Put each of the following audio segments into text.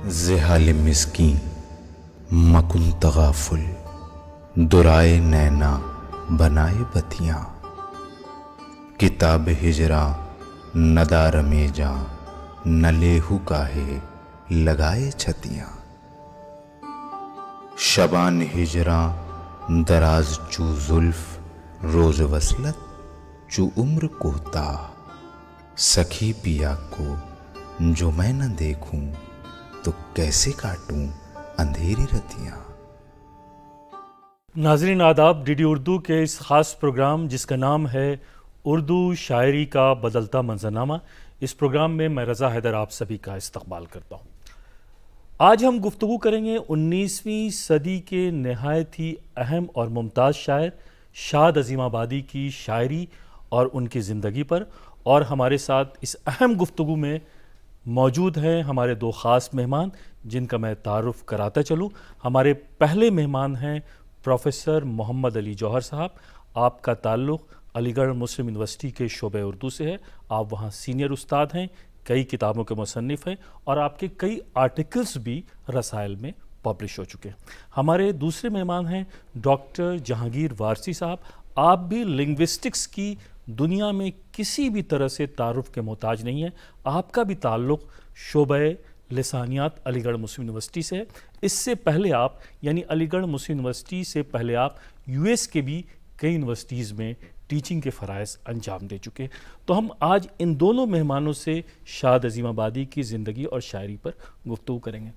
زحال مسکین مکن تغافل، درائے نینا بنائے بتیاں، کتاب ہجراں ندار میں جاں، نہ لیہو کاہے لگائے چھتیاں۔ شبان ہجراں دراز چو زلف، روز وصلت چو عمر کوتاہ، سکھی پیا کو جو میں نہ دیکھوں تو کیسے کاٹوں اندھیری رتیاں۔ ناظرین آداب، ڈی ڈی اردو کے اس خاص پروگرام جس کا نام ہے اردو شاعری کا بدلتا منظرنامہ، اس پروگرام میں میں رضا حیدر آپ سبھی کا استقبال کرتا ہوں۔ آج ہم گفتگو کریں گے 19ویں صدی کے نہایت ہی اہم اور ممتاز شاعر شاد عظیم آبادی کی شاعری اور ان کی زندگی پر، اور ہمارے ساتھ اس اہم گفتگو میں موجود ہیں ہمارے دو خاص مہمان جن کا میں تعارف کراتا چلوں۔ ہمارے پہلے مہمان ہیں پروفیسر محمد علی جوہر صاحب۔ آپ کا تعلق علی گڑھ مسلم یونیورسٹی کے شعبہ اردو سے ہے، آپ وہاں سینئر استاد ہیں، کئی کتابوں کے مصنف ہیں، اور آپ کے کئی آرٹیکلز بھی رسائل میں پبلش ہو چکے ہیں۔ ہمارے دوسرے مہمان ہیں ڈاکٹر جہانگیر وارسی صاحب۔ آپ بھی لنگوسٹکس کی دنیا میں کسی بھی طرح سے تعارف کے محتاج نہیں ہیں، آپ کا بھی تعلق شعبہ لسانیات علی گڑھ مسلم یونیورسٹی سے ہے۔ اس سے پہلے آپ یعنی علی گڑھ مسلم یونیورسٹی سے پہلے آپ یو ایس کے بھی کئی یونیورسٹیز میں ٹیچنگ کے فرائض انجام دے چکے۔ تو ہم آج ان دونوں مہمانوں سے شاد عظیم آبادی کی زندگی اور شاعری پر گفتگو کریں گے۔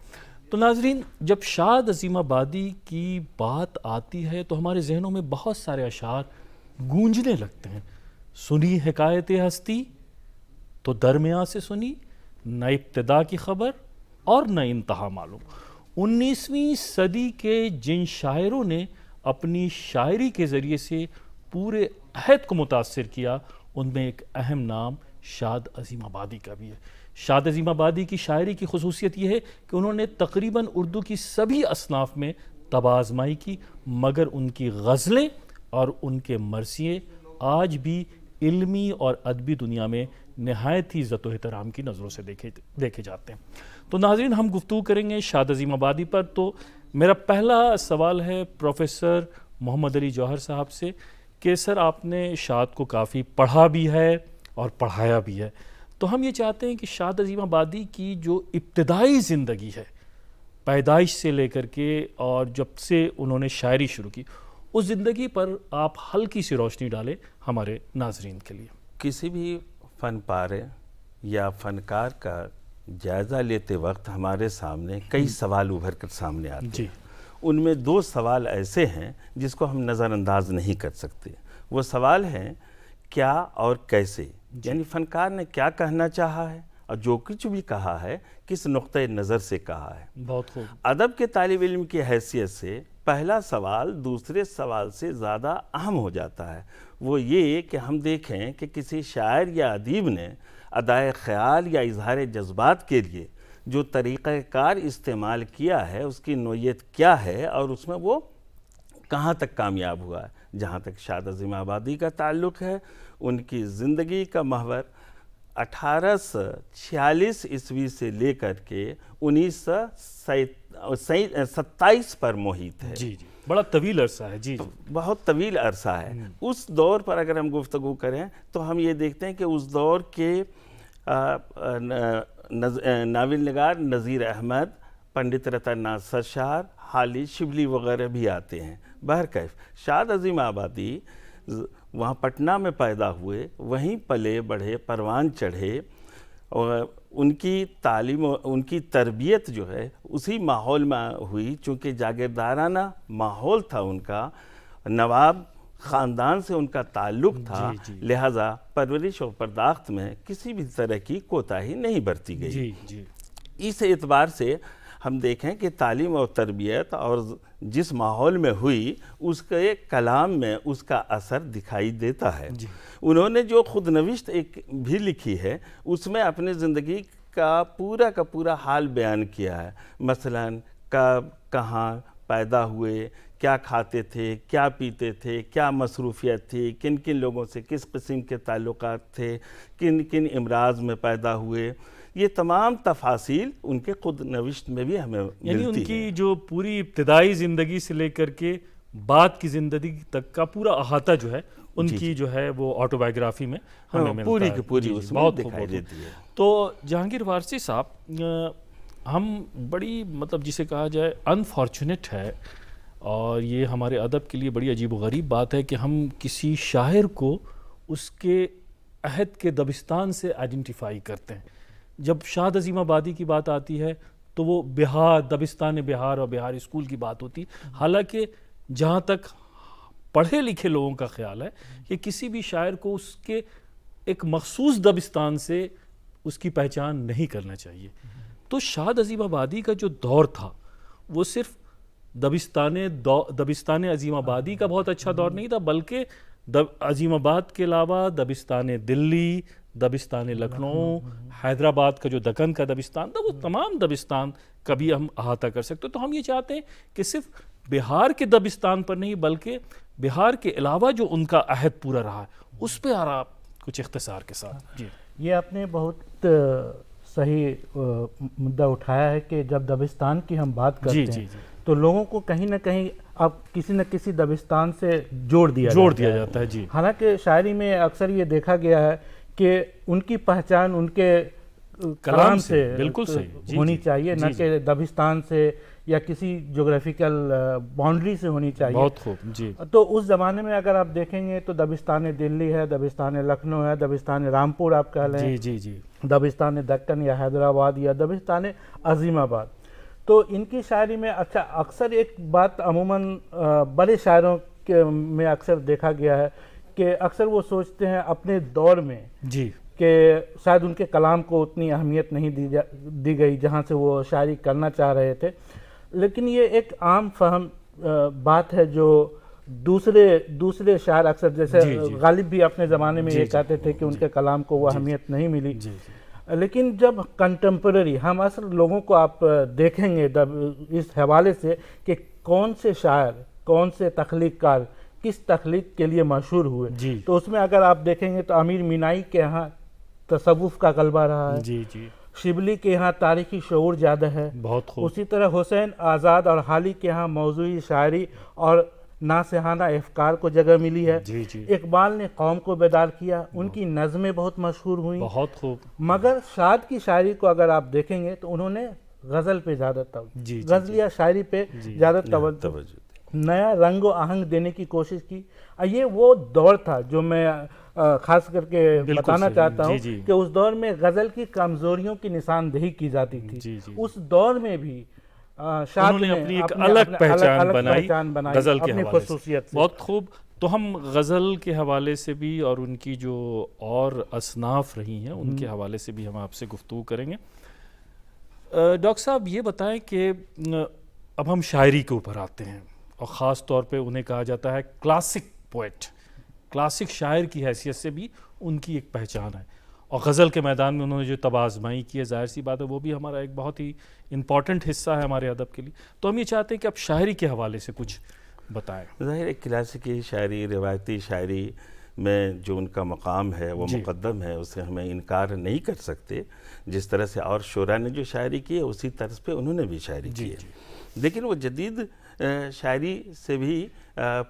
تو ناظرین، جب شاد عظیم آبادی کی بات آتی ہے تو ہمارے ذہنوں میں بہت سارے اشعار گونجنے لگتے ہیں۔ سنی حکایت ہستی تو درمیان سے سنی، نہ ابتدا کی خبر اور نہ انتہا معلوم۔ 19ویں صدی کے جن شاعروں نے اپنی شاعری کے ذریعے سے پورے عہد کو متاثر کیا، ان میں ایک اہم نام شاد عظیم آبادی کا بھی ہے۔ شاد عظیم آبادی کی شاعری کی خصوصیت یہ ہے کہ انہوں نے تقریباً اردو کی سبھی اصناف میں طبع آزمائی کی، مگر ان کی غزلیں اور ان کے مرثیے آج بھی علمی اور ادبی دنیا میں نہایت ہی عزت و احترام کی نظروں سے دیکھے جاتے ہیں۔ تو ناظرین، ہم گفتگو کریں گے شاد عظیم آبادی پر۔ تو میرا پہلا سوال ہے پروفیسر محمد علی جوہر صاحب سے کہ سر، آپ نے شاد کو کافی پڑھا بھی ہے اور پڑھایا بھی ہے، تو ہم یہ چاہتے ہیں کہ شاد عظیم آبادی کی جو ابتدائی زندگی ہے، پیدائش سے لے کر کے اور جب سے انہوں نے شاعری شروع کی، اس زندگی پر آپ ہلکی سی روشنی ڈالیں ہمارے ناظرین کے لیے۔ کسی بھی فن پارے یا فنکار کا جائزہ لیتے وقت ہمارے سامنے کئی سوال ابھر کر سامنے آتے ہیں۔ ان میں دو سوال ایسے ہیں جس کو ہم نظر انداز نہیں کر سکتے۔ وہ سوال ہیں کیا اور کیسے، یعنی فنکار نے کیا کہنا چاہا ہے اور جو کچھ بھی کہا ہے کس نقطۂ نظر سے کہا ہے۔ بہت خوب۔ ادب کے طالب علم کی حیثیت سے پہلا سوال دوسرے سوال سے زیادہ اہم ہو جاتا ہے۔ وہ یہ کہ ہم دیکھیں کہ کسی شاعر یا ادیب نے ادائے خیال یا اظہار جذبات کے لیے جو طریقہ کار استعمال کیا ہے، اس کی نوعیت کیا ہے اور اس میں وہ کہاں تک کامیاب ہوا ہے۔ جہاں تک شاد عظیم آبادی کا تعلق ہے، ان کی زندگی کا محور 1846 عیسوی سے لے کر کے 1927 پر محیط ہے۔ جی، بڑا طویل عرصہ ہے۔ جی، بہت طویل عرصہ ہے۔ اس دور پر اگر ہم گفتگو کریں تو ہم یہ دیکھتے ہیں کہ اس دور کے ناول نگار نذیر احمد، پنڈت رتن ناتھ سرشار، حالی شبلی وغیرہ بھی آتے ہیں۔ بہرکیف شاد عظیم آبادی وہاں پٹنہ میں پیدا ہوئے، وہیں پلے بڑھے، پروان چڑھے، اور ان کی تعلیم ان کی تربیت جو ہے اسی ماحول میں ہوئی۔ چونکہ جاگیردارانہ ماحول تھا ان کا، نواب خاندان سے ان کا تعلق تھا، لہٰذا پرورش اور پرداخت میں کسی بھی طرح کی کوتاہی نہیں برتی گئی۔ اس اعتبار سے ہم دیکھیں کہ تعلیم اور تربیت اور جس ماحول میں ہوئی، اس کے کلام میں اس کا اثر دکھائی دیتا ہے۔ انہوں نے جو خود نوشت ایک بھی لکھی ہے، اس میں اپنی زندگی کا پورا حال بیان کیا ہے۔ مثلاً کب، کہاں، پیدا ہوئے، کیا کھاتے تھے، کیا پیتے تھے، کیا مصروفیت تھی، کن کن لوگوں سے کس قسم کے تعلقات تھے، کن کن امراض میں پیدا ہوئے، یہ تمام تفاصیل ان کے خود نوشت میں بھی ہمیں یعنی ان ملتی کی ہیں۔ جو پوری ابتدائی زندگی سے لے کر کے بعد کی زندگی تک کا پورا احاطہ جو ہے ان کی جو ہے وہ آٹو بائیوگرافی میں ہمیں ملتا پوری ہے۔ کی پوری جی، اس میں بہت دکھائی خوب، بہت دیتی خوب۔ ہے۔ تو جہانگیر وارثی صاحب، ہم بڑی مطلب جسے کہا جائے انفارچونیٹ ہے، اور یہ ہمارے ادب کے لیے بڑی عجیب و غریب بات ہے کہ ہم کسی شاعر کو اس کے عہد کے دبستان سے آئیڈینٹیفائی کرتے ہیں۔ جب شاد عظیم آبادی کی بات آتی ہے تو وہ بہار، دبستان بہار اور بہار اسکول کی بات ہوتی، حالانکہ جہاں تک پڑھے لکھے لوگوں کا خیال ہے کہ کسی بھی شاعر کو اس کے ایک مخصوص دبستان سے اس کی پہچان نہیں کرنا چاہیے۔ تو شاد عظیم آبادی کا جو دور تھا وہ صرف دبستان عظیم آبادی کا بہت اچھا دور نہیں تھا، بلکہ عظیم آباد کے علاوہ دبستان دلی، دبستان لکھنؤ، حیدرآباد کا جو دکن کا دبستان تھا، وہ تمام دبستان کا بھی ہم احاطہ کر سکتے۔ تو ہم یہ چاہتے ہیں کہ صرف بہار کے دبستان پر نہیں بلکہ بہار کے علاوہ جو ان کا عہد پورا رہا ہے اس پہ آپ کچھ اختصار کے ساتھ۔ جی، یہ آپ نے بہت صحیح مدعا اٹھایا ہے کہ جب دبستان کی ہم بات کرتے ہیں تو لوگوں کو کہیں نہ کہیں اب کسی نہ کسی دبستان سے جوڑ دیا جاتا ہے۔ جی، حالانکہ شاعری میں اکثر یہ دیکھا گیا ہے کہ ان کی پہچان ان کے کلام سے بالکل صحیح ہونی چاہیے، نہ کہ دبستان سے یا کسی جغرافیکل باؤنڈری سے ہونی چاہیے۔ بہت خوب۔ جی، تو اس زمانے میں اگر آپ دیکھیں گے تو دبستان دلی ہے، دبستان لکھنؤ ہے، دبستان رامپور آپ کہہ لیں، جی، دبستان دکن یا حیدرآباد یا دبستان عظیم آباد۔ تو ان کی شاعری میں اکثر ایک بات عموماً بڑے شاعروں کے میں اکثر دیکھا گیا ہے کہ اکثر وہ سوچتے ہیں اپنے دور میں جی کہ شاید ان کے کلام کو اتنی اہمیت نہیں دی گئی جہاں سے وہ شاعری کرنا چاہ رہے تھے، لیکن یہ ایک عام فہم بات ہے جو دوسرے شاعر اکثر جیسے غالب بھی اپنے زمانے میں یہ کہتے تھے کہ ان کے کلام کو وہ اہمیت نہیں ملی۔ لیکن جب کنٹمپرری ہم اصل لوگوں کو آپ دیکھیں گے اس حوالے سے کہ کون سے شاعر، کون سے تخلیق کار کس تخلیق کے لیے مشہور ہوئے، تو اس میں اگر آپ دیکھیں گے تو امیر مینائی کے ہاں تصوف کا غلبہ رہا ہے، شبلی کے ہاں تاریخی شعور زیادہ ہے، بہت خوب۔ اسی طرح حسین آزاد اور حالی کے ہاں موضوعی شاعری اور ناصحانہ افکار کو جگہ ملی ہے۔ اقبال نے قوم کو بیدار کیا، ان کی نظمیں بہت مشہور ہوئیں، بہت خوب۔ مگر شاد کی شاعری کو اگر آپ دیکھیں گے تو انہوں نے غزل پہ زیادہ توجہ، غزلیہ شاعری پہ زیادہ توجہ، نیا رنگ و آہنگ دینے کی کوشش کی۔ یہ وہ دور تھا جو میں خاص کر کے بتانا چاہتا ہوں کہ اس دور میں غزل کی کمزوریوں کی نشاندہی کی جاتی تھی۔ اس دور میں بھی شاعر نے اپنی ایک الگ پہچان بنائی غزل کے اپنی حوالے خصوصیت سے۔ بہت خوب۔ تو ہم غزل کے حوالے سے بھی اور ان کی جو اور اصناف رہی ہیں ان کے حوالے سے بھی ہم آپ سے گفتگو کریں گے۔ ڈاکٹر صاحب یہ بتائیں کہ اب ہم شاعری کے اوپر آتے ہیں اور خاص طور پہ انہیں کہا جاتا ہے کلاسک پوئٹ، کلاسک شاعر کی حیثیت سے بھی ان کی ایک پہچان ہے، اور غزل کے میدان میں انہوں نے جو طب آزمائی کی ہے ظاہر سی بات ہے وہ بھی ہمارا ایک بہت ہی امپورٹنٹ حصہ ہے ہمارے ادب کے لیے۔ تو ہم یہ چاہتے ہیں کہ اب شاعری کے حوالے سے کچھ بتائیں۔ ظاہر ہے کلاسیکی شاعری، روایتی شاعری میں جو ان کا مقام ہے وہ مقدم ہے، اسے ہمیں انکار نہیں کر سکتے۔ جس طرح سے اور شعراء نے جو شاعری کی ہے اسی طرز پہ انہوں نے بھی شاعری کی ہے، لیکن وہ جدید شاعری سے بھی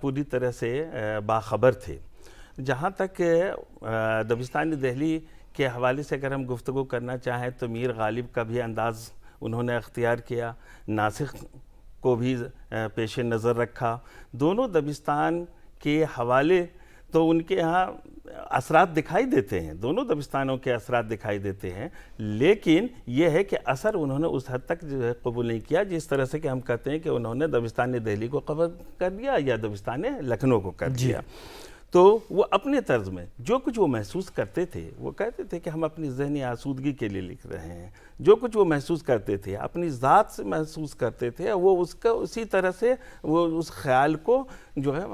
پوری طرح سے باخبر تھے۔ جہاں تک دبستان دہلی کے حوالے سے اگر ہم گفتگو کرنا چاہیں تو میر غالب کا بھی انداز انہوں نے اختیار کیا، ناسخ کو بھی پیش نظر رکھا۔ دونوں دبستان کے حوالے تو ان کے ہاں اثرات دکھائی دیتے ہیں، دونوں دبستانوں کے اثرات دکھائی دیتے ہیں، لیکن یہ ہے کہ اثر انہوں نے اس حد تک جو ہے قبول نہیں کیا جس طرح سے کہ ہم کہتے ہیں کہ انہوں نے دبستان دہلی کو قبول کر لیا یا دبستان لکھنؤ کو کر دیا۔ تو وہ اپنے طرز میں جو کچھ وہ محسوس کرتے تھے، وہ کہتے تھے کہ ہم اپنی ذہنی آسودگی کے لیے لکھ رہے ہیں، جو کچھ وہ محسوس کرتے تھے اپنی ذات سے محسوس کرتے تھے، وہ اس کا اسی طرح سے وہ اس خیال کو جو ہے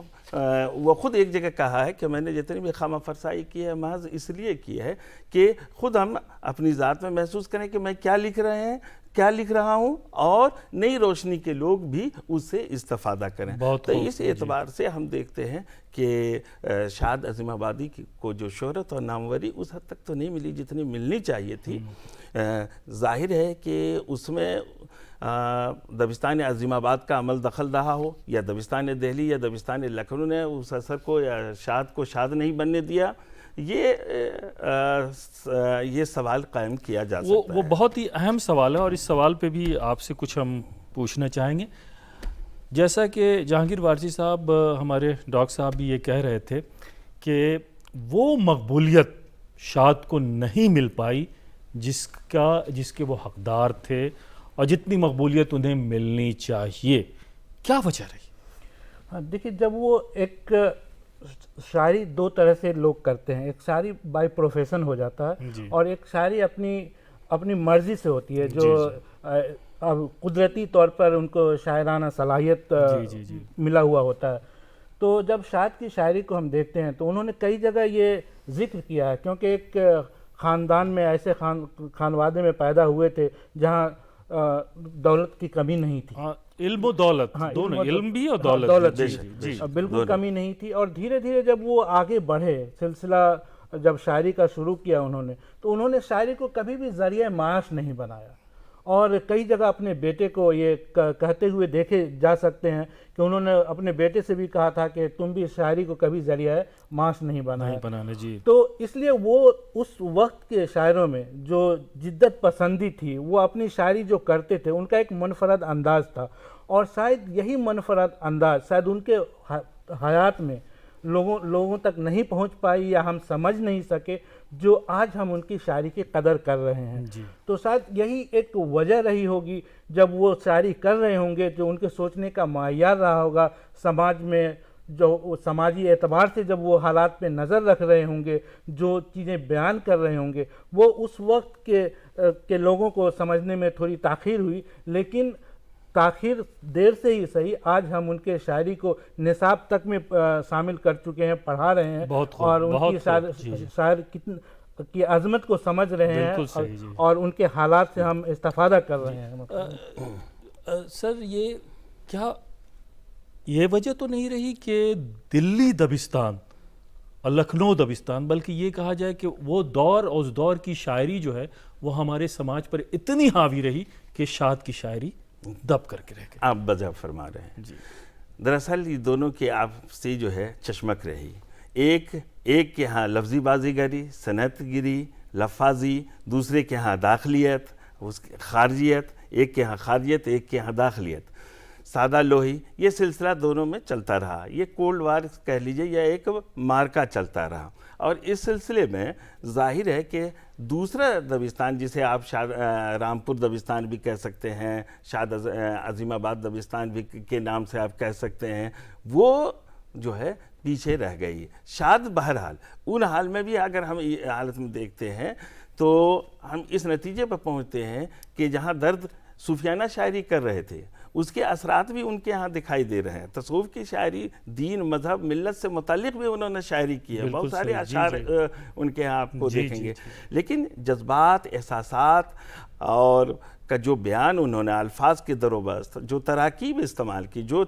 وہ خود ایک جگہ کہا ہے کہ میں نے جتنی بھی خامہ فرسائی کی ہے محض اس لیے کی ہے کہ خود ہم اپنی ذات میں محسوس کریں کہ میں کیا لکھ رہے ہیں، کیا لکھ رہا ہوں اور نئی روشنی کے لوگ بھی اس سے استفادہ کریں. تو اس اعتبار سے ہم دیکھتے ہیں کہ شاد عظیم آبادی کو جو شہرت اور ناموری اس حد تک تو نہیں ملی جتنی ملنی چاہیے تھی. ظاہر ہے کہ اس میں دبستان عظیم آباد کا عمل دخل رہا ہو, یا دبستان دہلی یا دبستان لکھنؤ نے اس اثر کو یا شاد کو شاد نہیں بننے دیا, یہ سوال قائم کیا جا سکتا ہے. وہ بہت ہی اہم سوال ہے, اور اس سوال پہ بھی آپ سے کچھ ہم پوچھنا چاہیں گے. جیسا کہ جہانگیر وارثی صاحب, ہمارے ڈاکٹر صاحب بھی یہ کہہ رہے تھے کہ وہ مقبولیت شاد کو نہیں مل پائی جس کے وہ حقدار تھے, اور جتنی مقبولیت انہیں ملنی چاہیے. کیا وجہ رہی؟ دیکھیے, جب وہ ایک شاعری دو طرح سے لوگ کرتے ہیں, ایک شاعری بائی پروفیشن ہو جاتا ہے, اور ایک شاعری اپنی مرضی سے ہوتی ہے, جو اب قدرتی طور پر ان کو شاعرانہ صلاحیت ملا ہوا ہوتا ہے. تو جب شاد کی شاعری کو ہم دیکھتے ہیں تو انہوں نے کئی جگہ یہ ذکر کیا ہے, کیونکہ ایک خاندان میں, ایسے خانوادے میں پیدا ہوئے تھے جہاں دولت کی کمی نہیں تھی. علم و دولت دونوں, علم بھی اور دولت بھی بالکل کمی نہیں تھی. اور دھیرے دھیرے جب وہ آگے بڑھے, سلسلہ جب شاعری کا شروع کیا انہوں نے, تو انہوں نے شاعری کو کبھی بھی ذریعہ معاش نہیں بنایا. اور کئی جگہ اپنے بیٹے کو یہ کہتے ہوئے دیکھے جا سکتے ہیں کہ انہوں نے اپنے بیٹے سے بھی کہا تھا کہ تم بھی شاعری کو کبھی ذریعہ معاش نہیں بنانا. تو اس لیے وہ اس وقت کے شاعروں میں جو جدت پسندی تھی, وہ اپنی شاعری جو کرتے تھے ان کا ایک منفرد انداز تھا, اور شاید یہی منفرد انداز شاید ان کے حیات میں لوگوں تک نہیں پہنچ پائی, یا ہم سمجھ نہیں سکے جو آج ہم ان کی شاعری کی قدر کر رہے ہیں. تو شاید یہی ایک وجہ رہی ہوگی, جب وہ شاعری کر رہے ہوں گے, جو ان کے سوچنے کا معیار رہا ہوگا سماج میں, جو سماجی اعتبار سے جب وہ حالات پہ نظر رکھ رہے ہوں گے, جو چیزیں بیان کر رہے ہوں گے, وہ اس وقت کے لوگوں کو سمجھنے میں تھوڑی تاخیر ہوئی. لیکن تاخیر دیر سے ہی صحیح, آج ہم ان کے شاعری کو نصاب تک میں شامل کر چکے ہیں, پڑھا رہے ہیں, اور ان کی شاعر کی عظمت کو سمجھ رہے ہیں, اور ان کے حالات سے ہم استفادہ کر رہے ہیں. سر, یہ وجہ تو نہیں رہی کہ دلی دبستان اور لکھنؤ دبستان, بلکہ یہ کہا جائے کہ وہ دور اور اس دور کی شاعری جو ہے وہ ہمارے سماج پر اتنی حاوی رہی کہ شاد کی شاعری دب کر کے رہ گئی. آپ بجا فرما رہے ہیں. دراصل یہ دونوں کی آپسی جو ہے چشمک رہی. ایک کے ہاں لفظی بازی گری, صنعت گری, لفاظی, دوسرے کے ہاں داخلیت, خارجیت, ایک کے ہاں خارجیت, ایک کے ہاں داخلیت, سادہ لوہی, یہ سلسلہ دونوں میں چلتا رہا. یہ کولڈ وار کہہ لیجئے, یا ایک مارکا چلتا رہا. اور اس سلسلے میں ظاہر ہے کہ دوسرا دبستان, جسے آپ رامپور دبستان بھی کہہ سکتے ہیں, شاد عظیم آباد دبستان بھی کے نام سے آپ کہہ سکتے ہیں, وہ جو ہے پیچھے رہ گئی. شاد بہرحال ان حال میں بھی اگر ہم حالت میں دیکھتے ہیں تو ہم اس نتیجے پر پہنچتے ہیں کہ جہاں درد صوفیانہ شاعری کر رہے تھے, اس کے اثرات بھی ان کے ہاں دکھائی دے رہے ہیں. تصوف کی شاعری دین, مذہب, ملت سے متعلق بھی انہوں نے شاعری کی ہے. بہت سارے اشعار ان کے ہاں آپ کو دیکھیں گے. لیکن جذبات, احساسات اور کا جو بیان انہوں نے, الفاظ کے در و بست, جو تراکیب استعمال کی, جو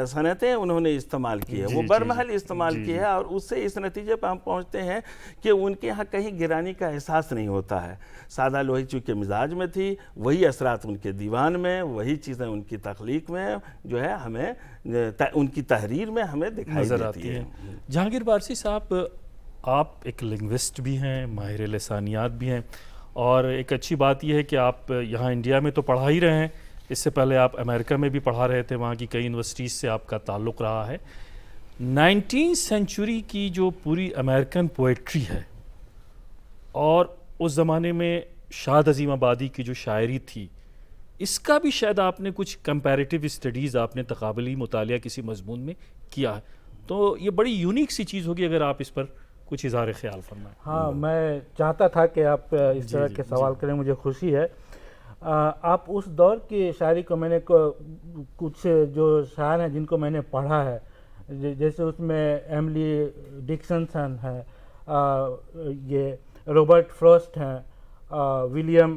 صنعتیں انہوں نے استعمال کی ہے, وہ برمحل استعمال کی ہے. اور اس سے اس نتیجے پر ہم پہنچتے ہیں کہ ان کے ہاں کہیں گرانی کا احساس نہیں ہوتا ہے. سادہ لوہی چونکہ مزاج میں تھی, وہی اثرات ان کے دیوان میں, وہی چیزیں ان کی تخلیق میں جو ہے ہمیں ان کی تحریر میں ہمیں دکھائی دیتی ہے. جہانگیر وارثی صاحب, آپ ایک لنگوسٹ بھی ہیں, ماہر لسانیات بھی ہیں, اور ایک اچھی بات یہ ہے کہ آپ یہاں انڈیا میں تو پڑھا ہی رہے ہیں, اس سے پہلے آپ امریکہ میں بھی پڑھا رہے تھے, وہاں کی کئی یونیورسٹیز سے آپ کا تعلق رہا ہے. 19 سینچری کی جو پوری امریکن پوئٹری ہے, اور اس زمانے میں شاد عظیم آبادی کی جو شاعری تھی, اس کا بھی شاید آپ نے کچھ کمپیریٹیو اسٹڈیز, آپ نے تقابلی مطالعہ کسی مضمون میں کیا ہے, تو یہ بڑی یونیک سی چیز ہوگی. اگر آپ اس پر کچھ اظہار خیال فرمائیں. ہاں, میں چاہتا تھا کہ آپ اس طرح کے سوال کریں, مجھے خوشی ہے. آپ اس دور کی شاعری کو, میں نے کچھ جو شاعر ہیں جن کو میں نے پڑھا ہے, جیسے اس میں ایملی ڈکسنسن ہے, یہ رابرٹ فراسٹ ہیں, ولیم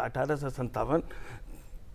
1857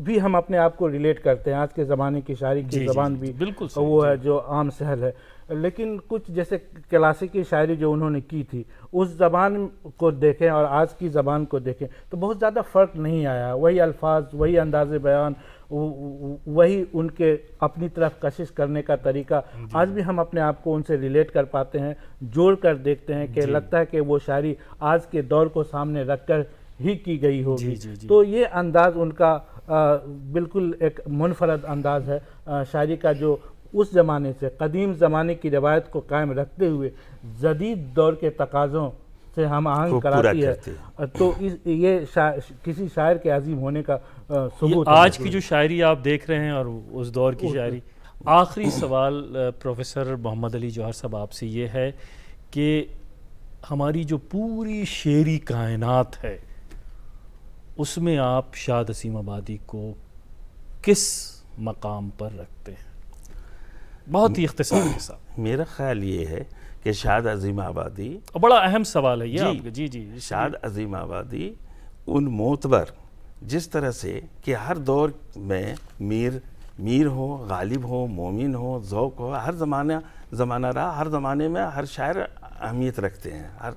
بھی ہم اپنے آپ کو ریلیٹ کرتے ہیں. آج کے زمانے کی شاعری کی زبان بھی بالکل صحیح, وہ ہے جو عام سہل ہے, لیکن کچھ جیسے کلاسیکی شاعری جو انہوں نے کی تھی اس زبان کو دیکھیں اور آج کی زبان کو دیکھیں تو بہت زیادہ فرق نہیں آیا. وہی الفاظ, وہی انداز بیان, وہی ان کے اپنی طرف کشش کرنے کا طریقہ, آج بھی ہم اپنے آپ کو ان سے ریلیٹ کر پاتے ہیں, جوڑ کر دیکھتے ہیں کہ لگتا ہے کہ وہ شاعری آج کے دور کو سامنے رکھ کر ہی کی گئی ہوگی. تو یہ انداز ان کا بالکل ایک منفرد انداز ہے شاعری کا, جو اس زمانے سے قدیم زمانے کی روایت کو قائم رکھتے ہوئے جدید دور کے تقاضوں سے ہم آہنگ کراتی ہے. تو یہ کسی شاعر کے عظیم ہونے کا ثبوت ہے. آج کی جو شاعری آپ دیکھ رہے ہیں اور اس دور کی شاعری. آخری سوال پروفیسر محمد علی جوہر صاحب آپ سے یہ ہے کہ ہماری جو پوری شعری کائنات ہے اس میں آپ شاد عظیم آبادی کو کس مقام پر رکھتے ہیں؟ بہت ہی اختصار کے ساتھ. میرا خیال یہ ہے کہ شاد عظیم آبادی, بڑا اہم سوال ہے یہ آپ کا. جی شاد عظیم آبادی ان معتبر جس طرح سے کہ ہر دور میں میر ہو, غالب ہو, مومن ہو, ذوق ہو, ہر زمانہ رہا, ہر زمانے میں ہر شاعر اہمیت رکھتے ہیں.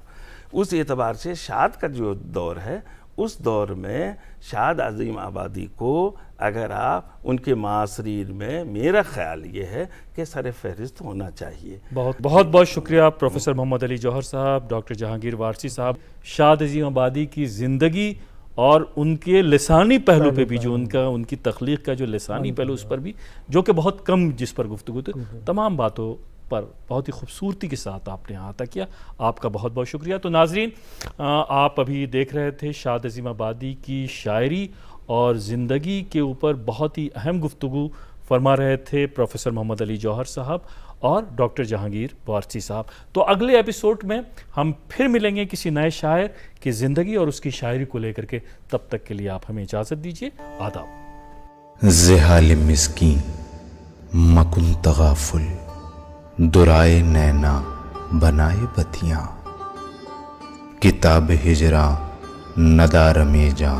اس اعتبار سے شاد کا جو دور ہے اس دور میں شاد عظیم آبادی کو اگر آپ ان کے معاصرین میں, میرا خیال یہ ہے کہ سر فہرست ہونا چاہیے. بہت شکریہ پروفیسر محمد علی جوہر صاحب, ڈاکٹر جہانگیر وارثی صاحب. شاد عظیم آبادی کی زندگی اور ان کے لسانی پہلو پہ بھی, جو ان کی تخلیق کا جو لسانی پہلو اس پر بھی, جو کہ بہت کم جس پر گفتگو تھی, تمام باتوں پر بہت ہی خوبصورتی کے ساتھ آپ نے احاطہ کیا. آپ کا بہت بہت شکریہ. تو ناظرین, آپ ابھی دیکھ رہے تھے شاد عظیم آبادی کی شاعری اور زندگی کے اوپر بہت ہی اہم گفتگو فرما رہے تھے پروفیسر محمد علی جوہر صاحب اور ڈاکٹر جہانگیر وارثی صاحب. تو اگلے ایپیسوڈ میں ہم پھر ملیں گے کسی نئے شاعر کی زندگی اور اس کی شاعری کو لے کر کے. تب تک کے لیے آپ ہمیں اجازت دیجیے. آداب. زحال مسکین مکن تغافل, درائے نینا بنائے بتیاں, کتاب ہجراں ندارم جاں